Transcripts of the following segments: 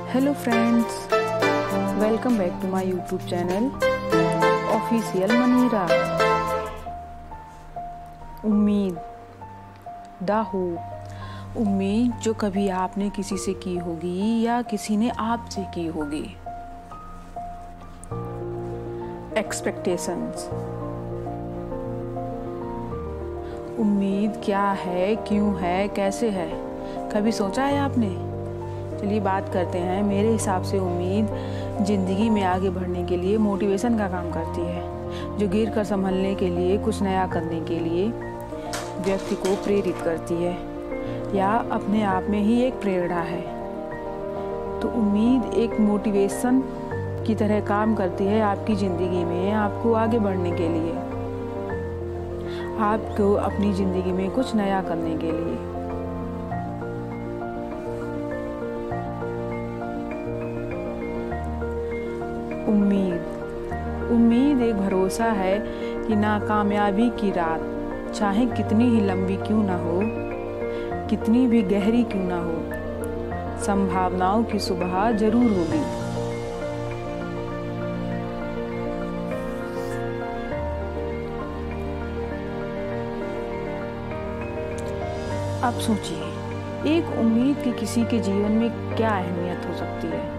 Hello friends, welcome back to my YouTube channel official Manira. उम्मीद, the hope, उम्मीद जो कभी आपने किसी से की होगी या किसी ने आपसे की होगी। एक्सपेक्टेशंस, उम्मीद क्या है, क्यों है, कैसे है, कभी सोचा है आपने? चलिए बात करते हैं। मेरे हिसाब से उम्मीद ज़िंदगी में आगे बढ़ने के लिए मोटिवेशन का काम करती है, जो गिर कर संभलने के लिए, कुछ नया करने के लिए व्यक्ति को प्रेरित करती है या अपने आप में ही एक प्रेरणा है। तो उम्मीद एक मोटिवेशन की तरह काम करती है आपकी ज़िंदगी में, आपको आगे बढ़ने के लिए, आपको अपनी ज़िंदगी में कुछ नया करने के लिए। उम्मीद एक भरोसा है कि नाकामयाबी की रात चाहे कितनी ही लंबी क्यों ना हो, कितनी भी गहरी क्यों ना हो, संभावनाओं की सुबह जरूर होगी। अब सोचिए, एक उम्मीद की किसी के जीवन में क्या अहमियत हो सकती है।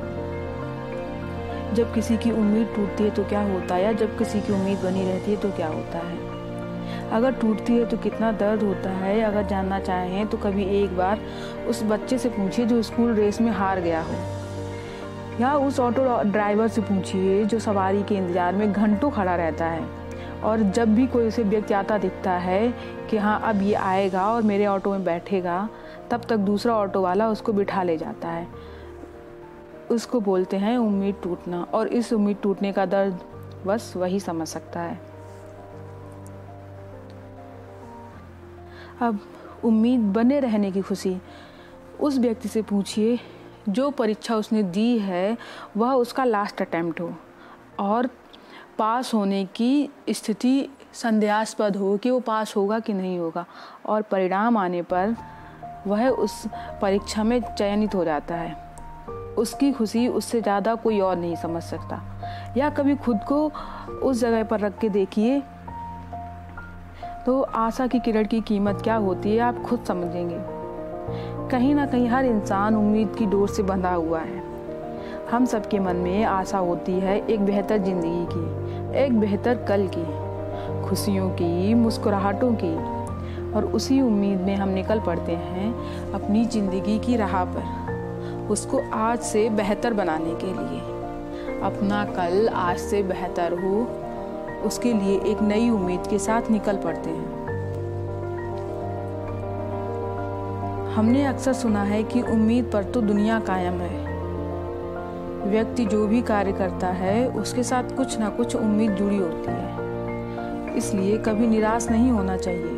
जब किसी की उम्मीद टूटती है तो क्या होता है, या जब किसी की उम्मीद बनी रहती है तो क्या होता है। अगर टूटती है तो कितना दर्द होता है। अगर जानना चाहें तो कभी एक बार उस बच्चे से पूछिए जो स्कूल रेस में हार गया हो, या उस ऑटो ड्राइवर से पूछिए जो सवारी के इंतजार में घंटों खड़ा रहता है, और जब भी कोई उसे व्यक्ति आता दिखता है कि हाँ अब ये आएगा और मेरे ऑटो में बैठेगा, तब तक दूसरा ऑटो वाला उसको बिठा ले जाता है। उसको बोलते हैं उम्मीद टूटना, और इस उम्मीद टूटने का दर्द बस वही समझ सकता है। अब उम्मीद बने रहने की खुशी उस व्यक्ति से पूछिए जो परीक्षा उसने दी है वह उसका लास्ट अटेम्प्ट हो, और पास होने की स्थिति संदेहास्पद हो कि वो पास होगा कि नहीं होगा, और परिणाम आने पर वह उस परीक्षा में चयनित हो जाता है। उसकी खुशी उससे ज़्यादा कोई और नहीं समझ सकता। या कभी खुद को उस जगह पर रख के देखिए तो आशा की किरण की कीमत क्या होती है आप खुद समझेंगे। कहीं ना कहीं हर इंसान उम्मीद की डोर से बंधा हुआ है। हम सबके मन में आशा होती है एक बेहतर ज़िंदगी की, एक बेहतर कल की, खुशियों की, मुस्कुराहटों की, और उसी उम्मीद में हम निकल पड़ते हैं अपनी ज़िंदगी की राह पर, उसको आज से बेहतर बनाने के लिए। अपना कल आज से बेहतर हो, उसके लिए एक नई उम्मीद के साथ निकल पड़ते हैं। हमने अक्सर सुना है कि उम्मीद पर तो दुनिया कायम है। व्यक्ति जो भी कार्य करता है उसके साथ कुछ ना कुछ उम्मीद जुड़ी होती है, इसलिए कभी निराश नहीं होना चाहिए,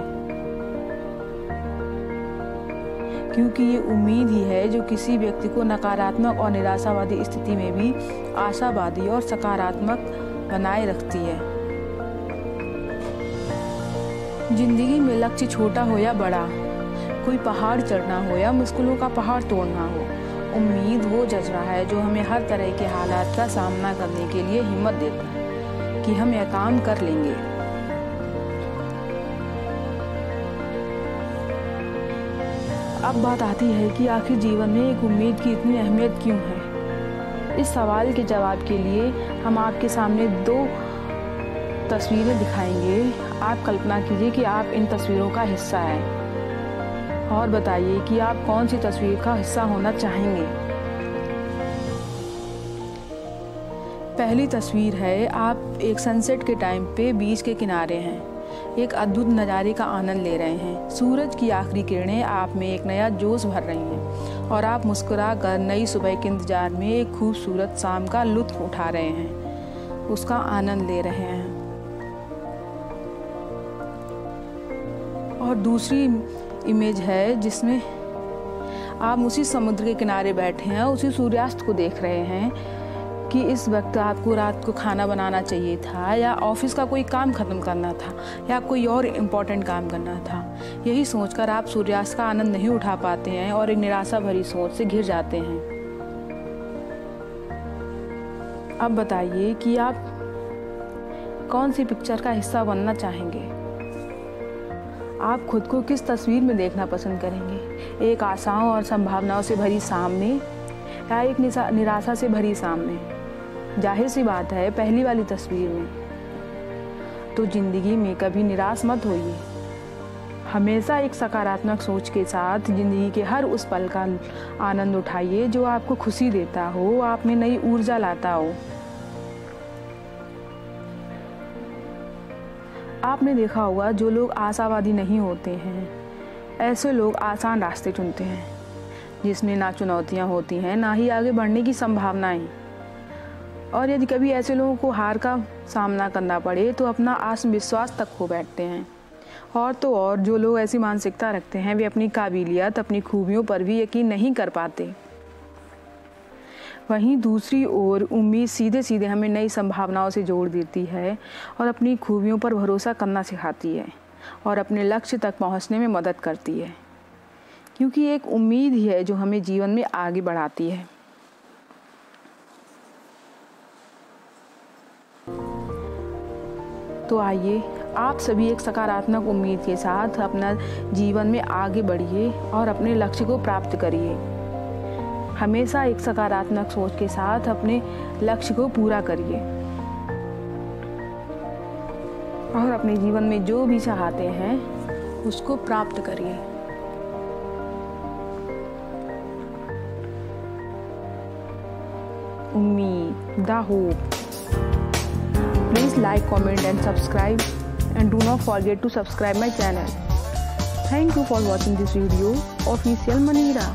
क्योंकि ये उम्मीद ही है जो किसी व्यक्ति को नकारात्मक और निराशावादी स्थिति में भी आशावादी और सकारात्मक बनाए रखती है। जिंदगी में लक्ष्य छोटा हो या बड़ा, कोई पहाड़ चढ़ना हो या मुश्किलों का पहाड़ तोड़ना हो, उम्मीद वो जज्बा है जो हमें हर तरह के हालात का सामना करने के लिए हिम्मत देता है कि हम यह काम कर लेंगे। अब बात आती है कि आखिर जीवन में एक उम्मीद की इतनी अहमियत क्यों है। इस सवाल के जवाब के लिए हम आपके सामने दो तस्वीरें दिखाएंगे। आप कल्पना कीजिए कि आप इन तस्वीरों का हिस्सा हैं, और बताइए कि आप कौन सी तस्वीर का हिस्सा होना चाहेंगे। पहली तस्वीर है, आप एक सनसेट के टाइम पे बीच के किनारे हैं, एक अद्भुत नज़ारे का आनंद ले रहे हैं। सूरज की आखिरी किरणें आप में एक नया जोश भर रही हैं, और आप मुस्कुरा कर नई सुबह के इंतजार में एक खूबसूरत शाम का लुत्फ उठा रहे हैं, उसका आनंद ले रहे हैं। और दूसरी इमेज है जिसमें आप उसी समुद्र के किनारे बैठे हैं, उसी सूर्यास्त को देख रहे हैं कि इस वक्त आपको रात को खाना बनाना चाहिए था, या ऑफिस का कोई काम ख़त्म करना था, या कोई और इम्पोर्टेंट काम करना था। यही सोचकर आप सूर्यास्त का आनंद नहीं उठा पाते हैं और एक निराशा भरी सोच से घिर जाते हैं। अब बताइए कि आप कौन सी पिक्चर का हिस्सा बनना चाहेंगे? आप खुद को किस तस्वीर में देखना पसंद करेंगे? एक आशाओं और संभावनाओं से भरी शाम में या एक निराशा से भरी शाम में? जाहिर सी बात है, पहली वाली तस्वीर में। तो जिंदगी में कभी निराश मत होइए। हमेशा एक सकारात्मक सोच के साथ जिंदगी के हर उस पल का आनंद उठाइए जो आपको खुशी देता हो, आप में नई ऊर्जा लाता हो। आपने देखा होगा, जो लोग आशावादी नहीं होते हैं, ऐसे लोग आसान रास्ते चुनते हैं जिसमें ना चुनौतियां होती हैं, ना ही आगे बढ़ने की संभावनाएं। और यदि कभी ऐसे लोगों को हार का सामना करना पड़े तो अपना आत्मविश्वास तक खो बैठते हैं। और तो और जो लोग ऐसी मानसिकता रखते हैं, वे अपनी काबिलियत, अपनी खूबियों पर भी यकीन नहीं कर पाते। वहीं दूसरी ओर उम्मीद सीधे सीधे हमें नई संभावनाओं से जोड़ देती है और अपनी खूबियों पर भरोसा करना सिखाती है और अपने लक्ष्य तक पहुंचने में मदद करती है, क्योंकि एक उम्मीद ही है जो हमें जीवन में आगे बढ़ाती है। तो आइए, आप सभी एक सकारात्मक उम्मीद के साथ अपना जीवन में आगे बढ़िए और अपने लक्ष्य को प्राप्त करिए। हमेशा एक सकारात्मक सोच के साथ अपने लक्ष्य को पूरा करिए और अपने जीवन में जो भी चाहते हैं उसको प्राप्त करिए। उम्मीद, the hope. Please like, comment and subscribe, and do not forget to subscribe my channel. Thank you for watching this video. Official Manira.